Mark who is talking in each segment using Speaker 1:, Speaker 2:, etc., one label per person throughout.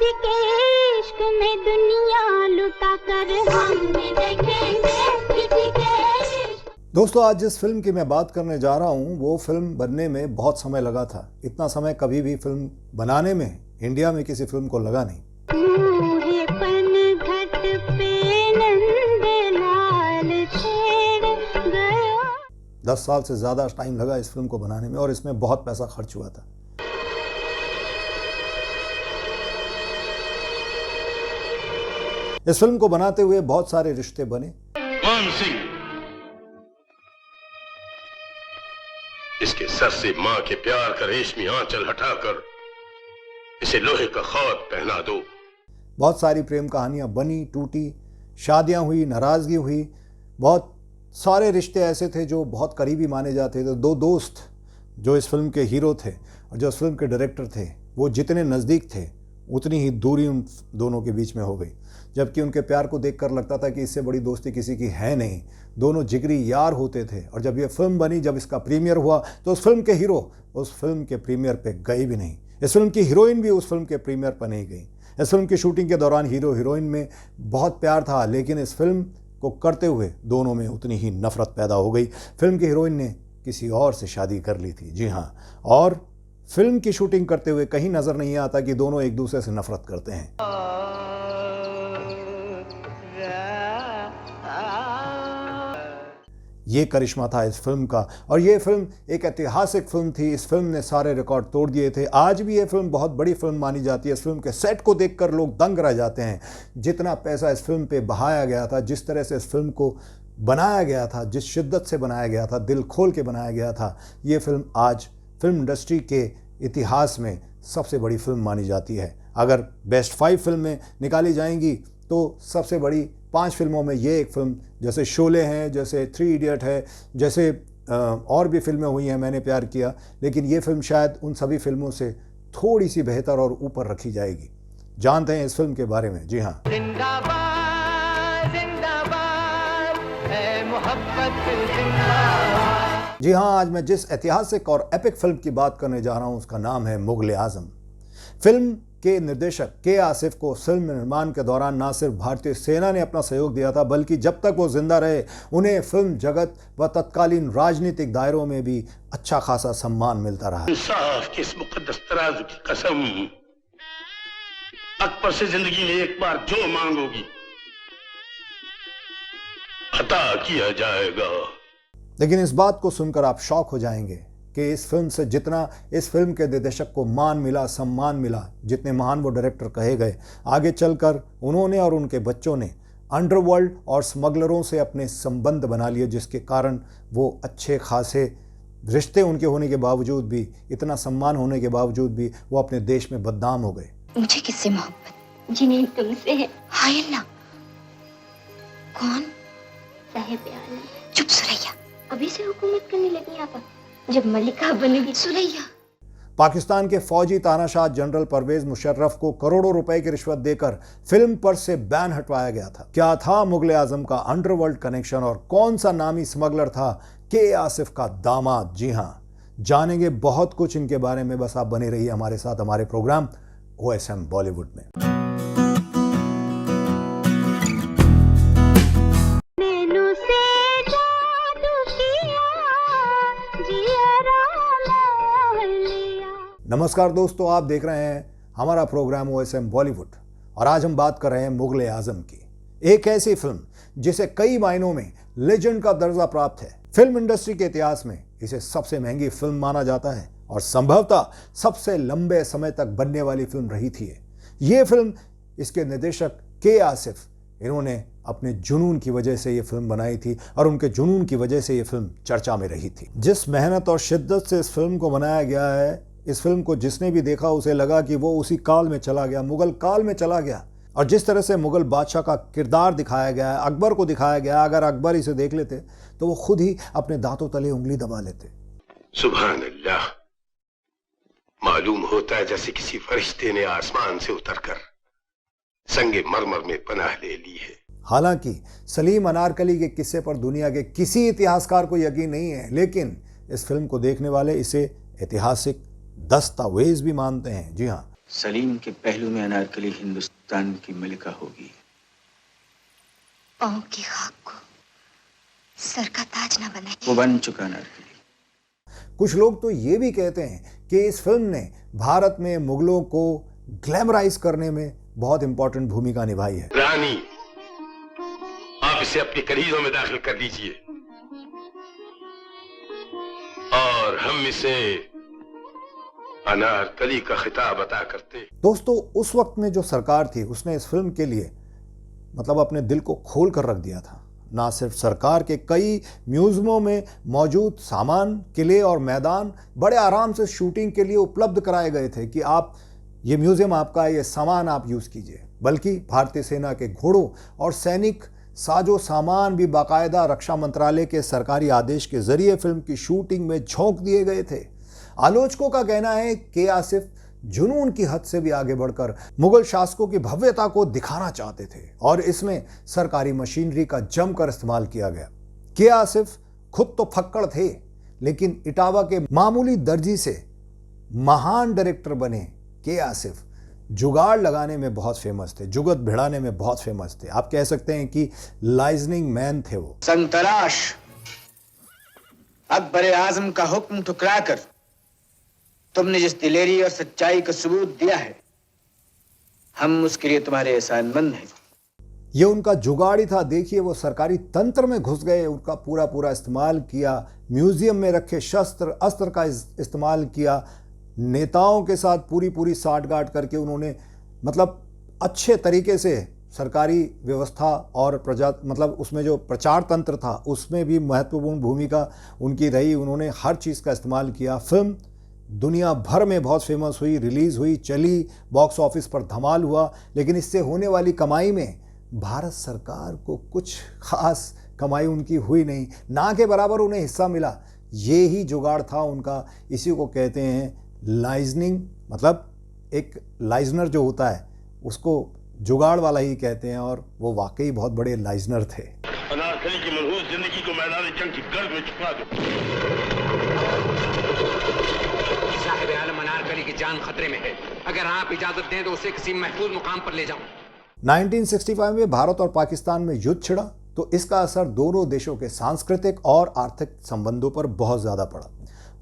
Speaker 1: किसी के इश्क में दुनिया लुटा कर हम भी देखेंगे किसी के इश्क।
Speaker 2: दोस्तों, आज जिस फिल्म की मैं बात करने जा रहा हूँ वो फिल्म बनने में बहुत समय लगा था। इतना समय कभी भी फिल्म बनाने में इंडिया में किसी फिल्म को लगा नहीं। 10 साल से ज़्यादा टाइम लगा इस फिल्म को बनाने में और इसमें बहुत पैसा खर्च हुआ था। इस फिल्म को बनाते हुए बहुत सारे रिश्ते बने।
Speaker 3: मान सिंह, इसके सर से मां के प्यार का रेशमी आंचल हटाकर इसे लोहे का खौत पहना दो।
Speaker 2: बहुत सारी प्रेम कहानियां बनी, टूटी, शादियां हुई, नाराजगी हुई। बहुत सारे रिश्ते ऐसे थे जो बहुत करीबी माने जाते थे। दो दोस्त जो इस फिल्म के हीरो थे और जो इस फिल्म के डायरेक्टर थे, वो जितने नज़दीक थे उतनी ही दूरी उन दोनों के बीच में हो गई। जबकि उनके प्यार को देखकर लगता था कि इससे बड़ी दोस्ती किसी की है नहीं। दोनों जिगरी यार होते थे। और जब ये फिल्म बनी, जब इसका प्रीमियर हुआ, तो उस फिल्म के हीरो उस फिल्म के प्रीमियर पे गए भी नहीं। इस फिल्म की हीरोइन भी उस फिल्म के प्रीमियर पर नहीं गई। इस फिल्म की शूटिंग के दौरान हीरो हीरोइन में बहुत प्यार था, लेकिन इस फिल्म को करते हुए दोनों में उतनी ही नफरत पैदा हो गई। फिल्म की हीरोइन ने किसी और से शादी कर ली थी। जी हाँ, और फिल्म की शूटिंग करते हुए कहीं नजर नहीं आता कि दोनों एक दूसरे से नफरत करते हैं। ये करिश्मा था इस फिल्म का। और ये फिल्म एक ऐतिहासिक फिल्म थी। इस फिल्म ने सारे रिकॉर्ड तोड़ दिए थे। आज भी ये फिल्म बहुत बड़ी फिल्म मानी जाती है। इस फिल्म के सेट को देखकर लोग दंग रह जाते हैं। जितना पैसा इस फिल्म पे बहाया गया था, जिस तरह से इस फिल्म को बनाया गया था, जिस शिद्दत से बनाया गया था, दिल खोल के बनाया गया था, ये फिल्म आज फिल्म इंडस्ट्री के इतिहास में सबसे बड़ी फिल्म मानी जाती है। अगर बेस्ट 5 फिल्में निकाली जाएंगी तो सबसे बड़ी 5 फिल्मों में ये एक फिल्म, जैसे शोले हैं, जैसे 3 इडियट है, जैसे और भी फिल्में हुई हैं, मैंने प्यार किया, लेकिन ये फिल्म शायद उन सभी फिल्मों से थोड़ी सी बेहतर और ऊपर रखी जाएगी। जानते हैं इस फिल्म के बारे में। जी हाँ,
Speaker 4: जिंदाबाद जिंदाबाद है मोहब्बत जिंदाबाद।
Speaker 2: जी हाँ, आज मैं जिस ऐतिहासिक और एपिक फिल्म की बात करने जा रहा हूँ उसका नाम है मुगल आजम। फिल्म के निर्देशक के आसिफ को फिल्म निर्माण के दौरान न सिर्फ भारतीय सेना ने अपना सहयोग दिया था, बल्कि जब तक वो जिंदा रहे उन्हें फिल्म जगत व तत्कालीन राजनीतिक दायरों में भी अच्छा खासा सम्मान मिलता रहा।
Speaker 3: इंसाफ की इस मुकद्दस तराजू की कसम, अकबर से जिंदगी में एक बार जो मांगोगी अता किया जाएगा।
Speaker 2: लेकिन इस बात को सुनकर आप शॉक हो जाएंगे कि इस फिल्म से जितना इस फिल्म के निर्देशक को मान मिला, सम्मान मिला, जितने महान वो डायरेक्टर कहे गए, आगे चलकर उन्होंने और उनके बच्चों ने अंडरवर्ल्ड और स्मगलरों से अपने संबंध बना लिए, जिसके कारण वो अच्छे खासे रिश्ते उनके होने के बावजूद भी, इतना सम्मान होने के बावजूद भी वो अपने देश में बदनाम हो गए।
Speaker 5: मुझे किससे मोहब्बत?
Speaker 1: जी नहीं, तुमसे है।
Speaker 5: हाय अल्लाह, कौन?
Speaker 1: साहिब आलम।
Speaker 5: चुप सुरैया,
Speaker 1: अभी से हुकूमत करने लगी आप, जब मलिका बनेगी।
Speaker 5: सुरैया।
Speaker 2: पाकिस्तान के फौजी तानाशाह जनरल परवेज मुशर्रफ को करोड़ों रुपए की रिश्वत देकर फिल्म पर से बैन हटवाया गया था। क्या था मुगल आजम का अंडरवर्ल्ड कनेक्शन और कौन सा नामी स्मगलर था के आसिफ का दामाद? जी हाँ, जानेंगे बहुत कुछ इनके बारे में। बस आप बने रहिए हमारे साथ, हमारे प्रोग्राम OSM बॉलीवुड में। नमस्कार दोस्तों, आप देख रहे हैं हमारा प्रोग्राम OSM बॉलीवुड और आज हम बात कर रहे हैं मुगल आजम की, एक ऐसी फिल्म जिसे कई मायनों में लेजेंड का दर्जा प्राप्त है। फिल्म इंडस्ट्री के इतिहास में इसे सबसे महंगी फिल्म माना जाता है और संभवतः सबसे लंबे समय तक बनने वाली फिल्म रही थी। ये फिल्म, इसके निर्देशक के आसिफ, इन्होंने अपने जुनून की वजह से ये फिल्म बनाई थी और उनके जुनून की वजह से ये फिल्म चर्चा में रही थी। जिस मेहनत और शिद्दत से इस फिल्म को बनाया गया है, इस फिल्म को जिसने भी देखा उसे लगा कि वो उसी काल में चला गया, मुगल काल में चला गया। और जिस तरह से मुगल बादशाह का किरदार दिखाया गया है, अकबर को दिखाया गया, अगर अकबर इसे देख लेते तो वो खुद ही अपने दांतों तले उंगली दबा लेते।
Speaker 3: सुभान अल्लाह, मालूम होता है जैसे किसी फरिश्ते ने आसमान से उतरकर संगे मरमर में पनाह ले ली है।
Speaker 2: हालांकि सलीम अनारकली के किस्से पर दुनिया के किसी इतिहासकार को यकीन नहीं है, लेकिन इस फिल्म को देखने वाले इसे ऐतिहासिक दस्तावेज भी मानते हैं। जी हाँ,
Speaker 6: सलीम के पहलू में अनारकली हिंदुस्तान की मलिका होगी।
Speaker 5: पाँव की खाक को सर का ताज ना बनाए।
Speaker 6: वो बन चुका अनारकली।
Speaker 2: कुछ लोग तो ये भी कहते हैं कि इस फिल्म ने भारत में मुगलों को ग्लैमराइज करने में बहुत इंपॉर्टेंट भूमिका निभाई है।
Speaker 3: रानी, आप इसे अपनी कलीजों में दाखिल कर दीजिए और हम इसे अनारकली का खिताब अता करते।
Speaker 2: दोस्तों, उस वक्त में जो सरकार थी उसने इस फिल्म के लिए मतलब अपने दिल को खोल कर रख दिया था। ना सिर्फ सरकार के कई म्यूजियमों में मौजूद सामान, किले और मैदान बड़े आराम से शूटिंग के लिए उपलब्ध कराए गए थे कि आप ये म्यूजियम आपका है, ये सामान आप यूज़ कीजिए, बल्कि भारतीय सेना के घोड़ों और सैनिक साजो सामान भी बाकायदा रक्षा मंत्रालय के सरकारी आदेश के जरिए फिल्म की शूटिंग में झोंक दिए गए थे। आलोचकों का कहना है कि आसिफ जुनून की हद से भी आगे बढ़कर मुगल शासकों की भव्यता को दिखाना चाहते थे और इसमें सरकारी मशीनरी का जमकर इस्तेमाल किया गया। के आसिफ खुद तो फक्कड़ थे, लेकिन इटावा के मामूली दर्जी से महान डायरेक्टर बने के आसिफ जुगाड़ लगाने में बहुत फेमस थे, जुगत भिड़ाने में बहुत फेमस थे। आप कह सकते हैं कि लाइजनिंग मैन थे वो।
Speaker 6: संतराश अकबर आजम का हुक्म ठुकरा कर तुमने जिस दिलेरी और सच्चाई का सबूत दिया है, हम उसके लिए तुम्हारे एहसानमंद हैं।
Speaker 2: ये उनका जुगाड़ ही था। देखिए, वो सरकारी तंत्र में घुस गए, उनका पूरा पूरा इस्तेमाल किया, म्यूजियम में रखे शस्त्र अस्त्र का इस्तेमाल किया, नेताओं के साथ पूरी पूरी साठगांठ करके उन्होंने मतलब अच्छे तरीके से सरकारी व्यवस्था और उसमें जो प्रचार तंत्र था उसमें भी महत्वपूर्ण भूमिका उनकी रही। उन्होंने हर चीज़ का इस्तेमाल किया। फिल्म दुनिया भर में बहुत फेमस हुई, रिलीज़ हुई, चली, बॉक्स ऑफिस पर धमाल हुआ, लेकिन इससे होने वाली कमाई में भारत सरकार को कुछ खास कमाई उनकी हुई नहीं, ना के बराबर उन्हें हिस्सा मिला। ये ही जुगाड़ था उनका। इसी को कहते हैं लाइजनिंग, मतलब एक लाइजनर जो होता है उसको जुगाड़ वाला ही कहते हैं, और वो वाकई बहुत बड़े लाइजनर थे।
Speaker 3: अनारकली की मनहूस जिंदगी को मैदान जंग की गर्द में छुपा दो।
Speaker 7: साहिब आलम अनारकली की जान खतरे में है। अगर आप इजाजत दें तो उसे किसी महफूज मुकाम पर ले जाऊं।
Speaker 2: 1965 में भारत और पाकिस्तान में युद्ध छिड़ा तो इसका असर दोनों देशों के सांस्कृतिक और आर्थिक संबंधों पर बहुत ज़्यादा पड़ा।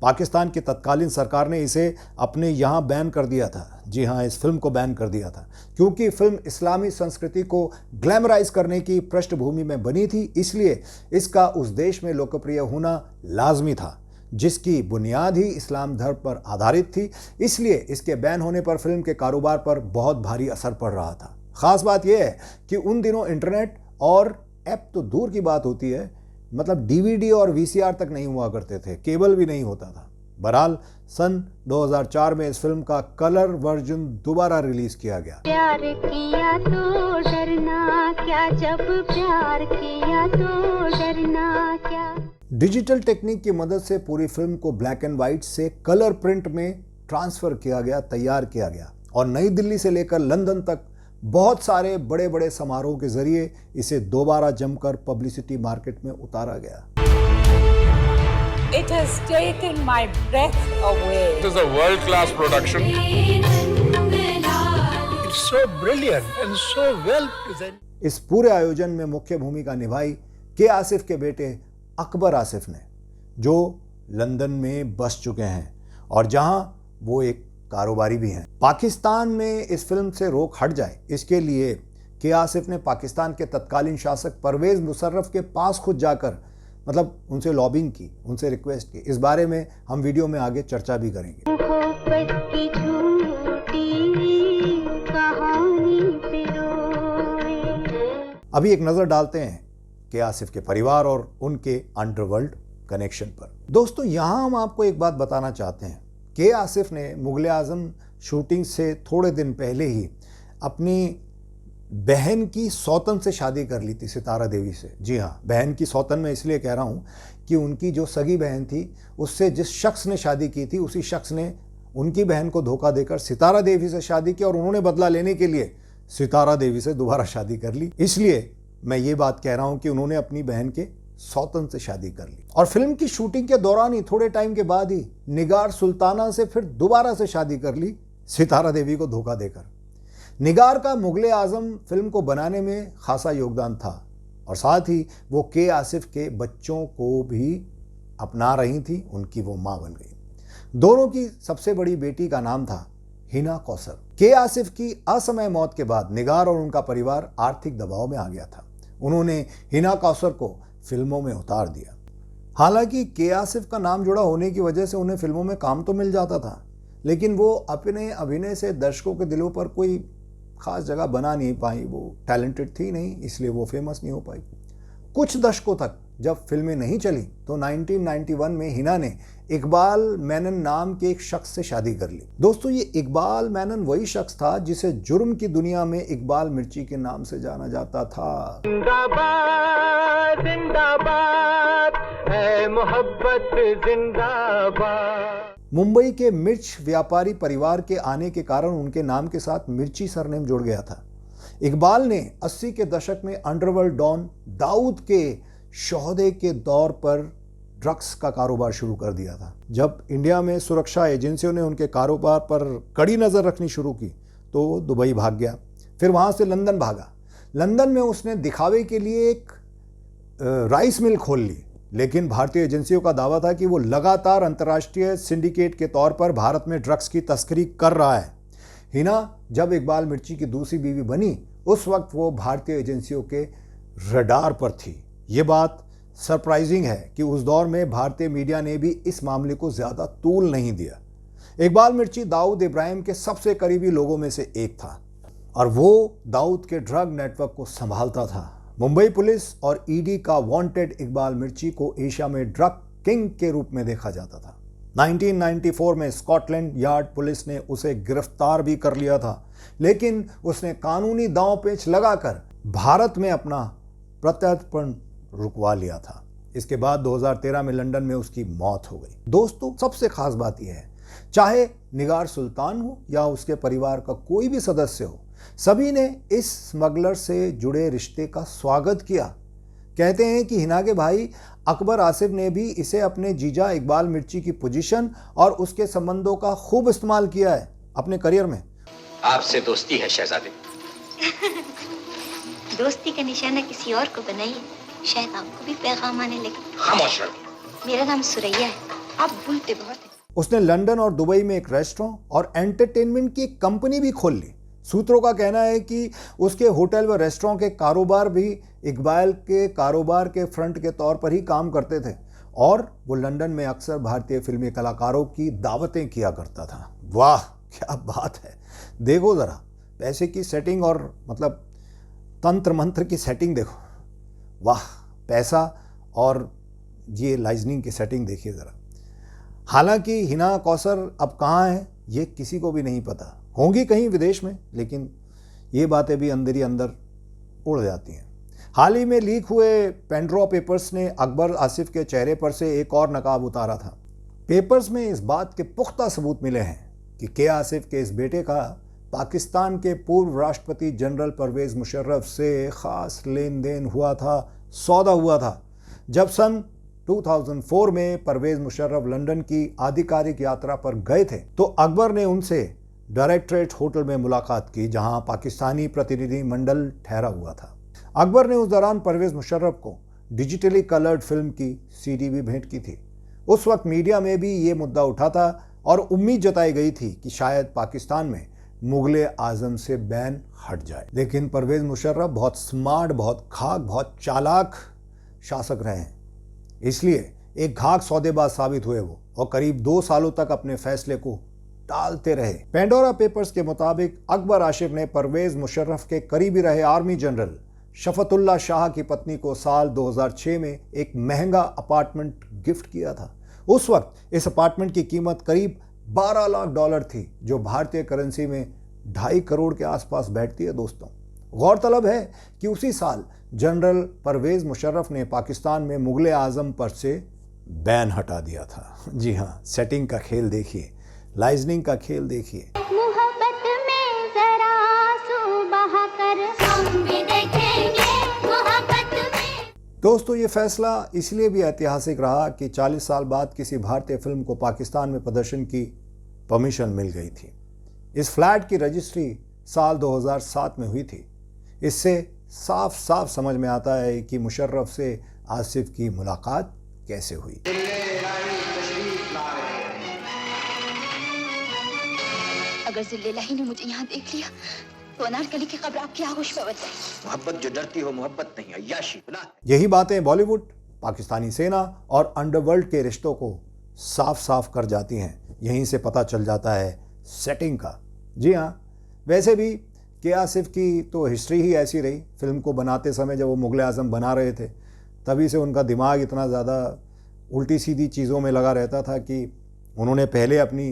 Speaker 2: पाकिस्तान की तत्कालीन सरकार ने इसे अपने यहाँ बैन कर दिया था। जी हाँ, इस फिल्म को बैन कर दिया था, क्योंकि फिल्म इस्लामी संस्कृति को ग्लैमराइज करने की पृष्ठभूमि में बनी थी। इसलिए इसका उस देश में लोकप्रिय होना लाजमी था, जिसकी बुनियाद ही इस्लाम धर्म पर आधारित थी। इसलिए इसके बैन होने पर फिल्म के कारोबार पर बहुत भारी असर पड़ रहा था। ख़ास बात यह है कि उन दिनों इंटरनेट और ऐप तो दूर की बात होती है, मतलब डीवीडी और वीसीआर तक नहीं हुआ करते थे, केबल भी नहीं होता था। बहरहाल सन 2004 में इस फिल्म का कलर वर्जन दोबारा रिलीज किया गया।
Speaker 1: प्यार किया तो डरना क्या, जब प्यार किया तो डरना क्या।
Speaker 2: डिजिटल टेक्निक की मदद से पूरी फिल्म को ब्लैक एंड व्हाइट से कलर प्रिंट में ट्रांसफर किया गया, तैयार किया गया, और नई दिल्ली से लेकर लंदन तक बहुत सारे बड़े बड़े समारोह के जरिए इसे दोबारा जमकर पब्लिसिटी मार्केट में उतारा गया।
Speaker 8: It has taken my breath away.
Speaker 9: It is a world-class production.
Speaker 10: It's so brilliant and so well presented.
Speaker 2: इस पूरे आयोजन में मुख्य भूमिका निभाई के आसिफ के बेटे अकबर आसिफ ने, जो लंदन में बस चुके हैं और जहां वो एक कारोबारी भी हैं। पाकिस्तान में इस फिल्म से रोक हट जाए, इसके लिए के आसिफ ने पाकिस्तान के तत्कालीन शासक परवेज मुशर्रफ के पास खुद जाकर मतलब उनसे लॉबिंग की, उनसे रिक्वेस्ट की। इस बारे में हम वीडियो में आगे चर्चा भी करेंगे। अभी एक नजर डालते हैं के आसिफ के परिवार और उनके अंडरवर्ल्ड कनेक्शन पर। दोस्तों, यहां हम आपको एक बात बताना चाहते हैं। के आसिफ ने मुगल आजम शूटिंग से थोड़े दिन पहले ही अपनी बहन की सौतन से शादी कर ली थी, सितारा देवी से। जी हाँ, बहन की सौतन मैं इसलिए कह रहा हूँ कि उनकी जो सगी बहन थी उससे जिस शख्स ने शादी की थी, उसी शख्स ने उनकी बहन को धोखा देकर सितारा देवी से शादी की और उन्होंने बदला लेने के लिए सितारा देवी से दोबारा शादी कर ली। इसलिए मैं ये बात कह रहा हूँ कि उन्होंने अपनी बहन के सौतन से शादी कर ली और फिल्म की शूटिंग के दौरान ही थोड़े टाइम के बाद ही निगार सुल्ताना से फिर दोबारा से शादी कर ली सितारा देवी को धोखा देकर। निगार का मुगले आजम फिल्म को बनाने में खासा योगदान था और साथ ही वो के आसिफ के बच्चों को भी अपना रही थी, उनकी वो मां बन गई। दोनों की सबसे बड़ी बेटी का नाम था हिना कौसर। के आसिफ की असमय मौत के बाद निगार और उनका परिवार आर्थिक दबाव में आ गया था। उन्होंने हिना कौसर को फिल्मों में उतार दिया। हालांकि के आसिफ का नाम जुड़ा होने की वजह से उन्हें फिल्मों में काम तो मिल जाता था, लेकिन वो अपने अभिनय से दर्शकों के दिलों पर कोई खास जगह बना नहीं पाई। वो टैलेंटेड थी नहीं, इसलिए वो फेमस नहीं हो पाई। कुछ दशकों तक जब फिल्में नहीं चली तो 1991 में हिना ने इकबाल मेनन नाम के एक शख्स से शादी कर ली। दोस्तों, ये इकबाल मेनन वही शख्स था जिसे जुर्म की दुनिया में इकबाल मिर्ची के नाम से जाना जाता था।
Speaker 4: जिंदाबाद जिंदाबाद है मोहब्बत जिंदाबाद।
Speaker 2: मुंबई के मिर्च व्यापारी परिवार के आने के कारण उनके नाम के साथ मिर्ची सरनेम जुड़ गया था। इकबाल ने 80 के दशक में अंडरवर्ल्ड डॉन दाऊद के शोहदे के दौर पर ड्रग्स का कारोबार शुरू कर दिया था। जब इंडिया में सुरक्षा एजेंसियों ने उनके कारोबार पर कड़ी नज़र रखनी शुरू की तो वो दुबई भाग गया, फिर वहाँ से लंदन भागा। लंदन में उसने दिखावे के लिए एक राइस मिल खोल ली, लेकिन भारतीय एजेंसियों का दावा था कि वो लगातार अंतर्राष्ट्रीय सिंडिकेट के तौर पर भारत में ड्रग्स की तस्करी कर रहा है। हिना जब इकबाल मिर्ची की दूसरी बीवी बनी, उस वक्त वो भारतीय एजेंसियों के रडार पर थी। ये बात सरप्राइजिंग है कि उस दौर में भारतीय मीडिया ने भी इस मामले को ज़्यादा तूल नहीं दिया। इकबाल मिर्ची दाऊद इब्राहिम के सबसे करीबी लोगों में से एक था और वो दाऊद के ड्रग नेटवर्क को संभालता था। मुंबई पुलिस और ईडी का वांटेड इकबाल मिर्ची को एशिया में ड्रग किंग के रूप में देखा जाता था। 1994 में स्कॉटलैंड यार्ड पुलिस ने उसे गिरफ्तार भी कर लिया था, लेकिन उसने कानूनी दांव पेच लगाकर भारत में अपना प्रत्यर्पण रुकवा लिया था। इसके बाद 2013 में लंदन में उसकी मौत हो गई। दोस्तों, सबसे खास बात यह है, चाहे निगार सुल्तान हो या उसके परिवार का कोई भी सदस्य हो, सभी ने इस स्मगलर से जुड़े रिश्ते का स्वागत किया। कहते हैं कि हिना के भाई अकबर आसिफ ने भी इसे अपने जीजा इकबाल मिर्ची की पोजीशन और उसके संबंधों का खूब इस्तेमाल किया है अपने करियर में।
Speaker 7: आपसे दोस्ती है शहजादे।
Speaker 5: दोस्ती का निशाना किसी और को बनाइए, शायद आपको भी पैगाम आने लगे।
Speaker 7: खामोश रहो।
Speaker 5: मेरा नाम सुरैया है, आप भूलते बहुत हैं।
Speaker 2: उसने लंदन और दुबई में एक रेस्टोरेंट और एंटरटेनमेंट की एक कंपनी भी खोल ली। सूत्रों का कहना है कि उसके होटल व रेस्टोरेंट के कारोबार भी इकबाल के कारोबार के फ्रंट के तौर पर ही काम करते थे और वो लंदन में अक्सर भारतीय फिल्मी कलाकारों की दावतें किया करता था। वाह, क्या बात है! देखो ज़रा पैसे की सेटिंग और मतलब तंत्र मंत्र की सेटिंग देखो। वाह, पैसा और ये लाइजनिंग की सेटिंग देखिए ज़रा। हालांकि हिना कौसर अब कहाँ है ये किसी को भी नहीं पता। होंगी कहीं विदेश में, लेकिन ये बातें भी अंदर ही अंदर उड़ जाती हैं। हाल ही में लीक हुए पेंड्रा पेपर्स ने अकबर आसिफ के चेहरे पर से एक और नकाब उतारा था। पेपर्स में इस बात के पुख्ता सबूत मिले हैं कि के आसिफ के इस बेटे का पाकिस्तान के पूर्व राष्ट्रपति जनरल परवेज़ मुशर्रफ से ख़ास लेन देन हुआ था, सौदा हुआ था। जब सन 2004 में परवेज़ मुशर्रफ लंदन की आधिकारिक यात्रा पर गए थे तो अकबर ने उनसे डायरेक्टरेट होटल में मुलाकात की, जहां पाकिस्तानी प्रतिनिधि मंडल ठहरा हुआ था। अकबर ने उस दौरान परवेज़ मुशर्रफ को डिजिटली कलर्ड फिल्म की सीडी भी भेंट की थी। उस वक्त मीडिया में भी ये मुद्दा उठा था और उम्मीद जताई गई थी कि शायद पाकिस्तान में मुगले आजम से बैन हट जाए। लेकिन परवेज़ मुशर्रफ बहुत स्मार्ट, बहुत खाक, बहुत चालाक शासक रहे हैं, इसलिए एक घाक सौदेबाज साबित हुए वो और करीब 2 सालों तक अपने फैसले को टालते रहे। पेंडोरा पेपर्स के मुताबिक अकबर आशिफ ने परवेज़ मुशर्रफ के करीबी रहे आर्मी जनरल शफतुल्ला शाह की पत्नी को साल 2006 में एक महंगा अपार्टमेंट गिफ्ट किया था। उस वक्त इस अपार्टमेंट की कीमत करीब $12 लाख थी, जो भारतीय करेंसी में 2.5 करोड़ के आसपास बैठती है। दोस्तों, गौरतलब है कि उसी साल जनरल परवेज़ मुशर्रफ ने पाकिस्तान में मुगले आजम पर से बैन हटा दिया था। जी हाँ, सेटिंग का खेल देखिए, लाइजनिंग का खेल देखिए।
Speaker 1: मोहब्बत में जरा आंसू बहाकर हम भी देखेंगे मोहब्बत में।
Speaker 2: दोस्तों, ये फैसला इसलिए भी ऐतिहासिक रहा कि 40 साल बाद किसी भारतीय फिल्म को पाकिस्तान में प्रदर्शन की परमिशन मिल गई थी। इस फ्लैट की रजिस्ट्री साल 2007 में हुई थी। इससे साफ साफ समझ में आता है कि मुशर्रफ से आसिफ की मुलाकात कैसे हुई।
Speaker 5: अगर जिल्ले-इलाही ने मुझे यहाँ देख लिया तो अनारकली की कब्र आपकी आगोश में बच जाएगी।
Speaker 6: मोहब्बत जो डरती हो मोहब्बत नहीं, अय्याशी गुनाह है।
Speaker 2: यही बातें बॉलीवुड, पाकिस्तानी सेना और अंडरवर्ल्ड के रिश्तों को साफ साफ कर जाती हैं। यहीं से पता चल जाता है सेटिंग का। जी हाँ, वैसे भी के आसिफ की तो हिस्ट्री ही ऐसी रही। फिल्म को बनाते समय जब वो मुग़ल आज़म बना रहे थे तभी से उनका दिमाग इतना ज़्यादा उल्टी सीधी चीज़ों में लगा रहता था कि उन्होंने पहले अपनी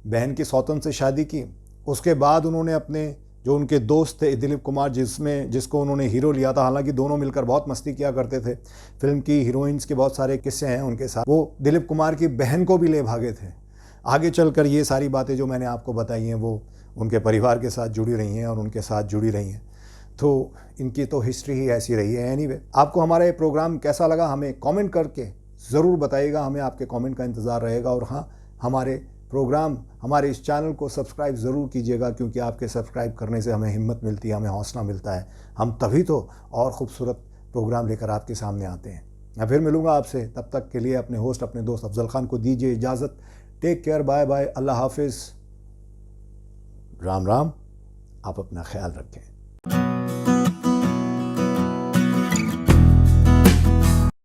Speaker 2: बहन की सौतन से शादी की, उसके बाद उन्होंने अपने जो उनके दोस्त थे दिलीप कुमार जिसको उन्होंने हीरो लिया था, हालांकि दोनों मिलकर बहुत मस्ती किया करते थे, फिल्म की हीरोइंस के बहुत सारे किस्से हैं उनके साथ, वो दिलीप कुमार की बहन को भी ले भागे थे। आगे चलकर ये सारी बातें जो मैंने आपको बताई हैं वो उनके परिवार के साथ जुड़ी रही हैं और उनके साथ जुड़ी रही हैं। तो इनकी तो हिस्ट्री ही ऐसी रही है। एनीवे, आपको हमारा ये प्रोग्राम कैसा लगा हमें कमेंट करके ज़रूर बताइएगा। हमें आपके कमेंट का इंतज़ार रहेगा। और हाँ, हमारे प्रोग्राम, हमारे इस चैनल को सब्सक्राइब ज़रूर कीजिएगा, क्योंकि आपके सब्सक्राइब करने से हमें हिम्मत मिलती है, हमें हौसला मिलता है। हम तभी तो और ख़ूबसूरत प्रोग्राम लेकर आपके सामने आते हैं। मैं फिर मिलूँगा आपसे, तब तक के लिए अपने होस्ट अपने दोस्त अफजल खान को दीजिए इजाज़त। टेक केयर, बाय बाय, अल्लाह हाफिज़, राम राम। आप अपना ख्याल रखें।